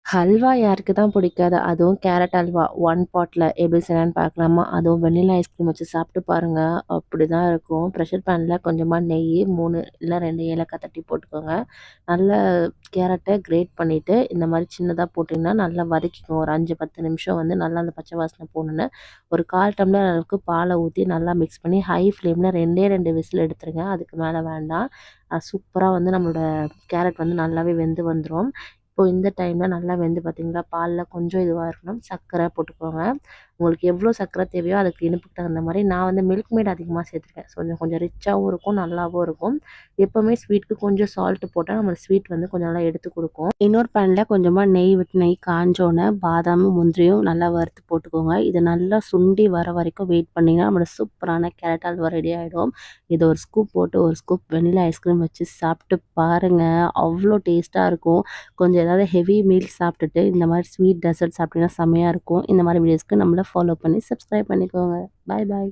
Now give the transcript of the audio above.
ஹல்வா யாருக்கு தான் பிடிக்காது? அதுவும் கேரட் அல்வா ஒன் பாட்ல எப்படி செய்யலான்னு பார்க்கலாமா? அதுவும் வெண்ணிலா ஐஸ்கிரீம் வச்சு சாப்பிட்டு பாருங்க. அப்படிதான் இருக்கும். ப்ரெஷர் பேன்ல கொஞ்சமா நெய் 3 இல்ல 2 ஏலக்காய் தட்டி போட்டுக்கோங்க. நல்லா கேரட்ட கிரேட் பண்ணிட்டு, இந்த மாரி சின்னதா போட்டீங்கன்னா, நல்லா வதக்கிக்கோங்க. ஒரு 5, 10 நிமிஷம் வந்து நல்லா அந்த பச்சை வாசனை போனோனே, ஒரு 1/4 டம்ளர் அளவுக்கு பால ஊத்தி நல்லா மிக்ஸ் பண்ணி, ஹை ஃப்ளேம்ல 2டே 2 விசில் எடுத்துருங்க. அதுக்கு மேல வேண்டாம். சூப்பரா வந்து நம்மளோட கேரட் வந்து நல்லாவே வெந்து வந்துரும். இப்போ இந்த டைம்ல நல்லா வெந்து பார்த்தீங்களா, பால்ல கொஞ்சம் இதுவா இருக்கணும். சர்க்கரை போட்டுக்கோங்க. உங்களுக்கு எவ்வளோ சர்க்கரை தேவையோ அதுக்கு இனிப்புக்கு தகுந்த மாரி. நான் வந்து மில்க் மேட் அதிகமா சேர்த்துருக்கேன். ஸோ கொஞ்சம் கொஞ்சம் ரிச்சாவும் இருக்கும், நல்லாவும் இருக்கும். எப்பவுமே ஸ்வீட்க்கு கொஞ்சம் சால்ட் போட்டா நம்மளுக்கு ஸ்வீட் வந்து கொஞ்சம் நல்லா எடுத்து குடுக்கும். இன்னொரு பேன்ல கொஞ்சமா நெய் விட்டு நெய் காஞ்சோனே பாதாமும், முந்திரியும் நல்லா வறுத்து போட்டுக்கோங்க. இது நல்லா சுண்டி வர வரைக்கும் வெயிட் பண்ணீங்கன்னா, நம்மளோட சூப்பரான கேரட் அல்வா ரெடி ஆயிடும். இத ஒரு ஸ்கூப் போட்டு ஒரு ஸ்கூப் வெண்ணிலா ஐஸ்கிரீம் வச்சு சாப்பிட்டு பாருங்க. அவ்ளோ டேஸ்ட்டா இருக்கும். கொஞ்சம் ஏதாவது ஹெவி மீல்ஸ் சாப்பிட்டுட்டு இந்த மாதிரி ஸ்வீட் டெசர்ட் சாப்பிட்டீங்கன்னா செம்மையா இருக்கும். இந்த மாதிரி வீடியோஸ்க்கு நம்மள ஃபாலோ பண்ணி சப்ஸ்கிரைப் பண்ணிக்கோங்க. பாய் பாய்.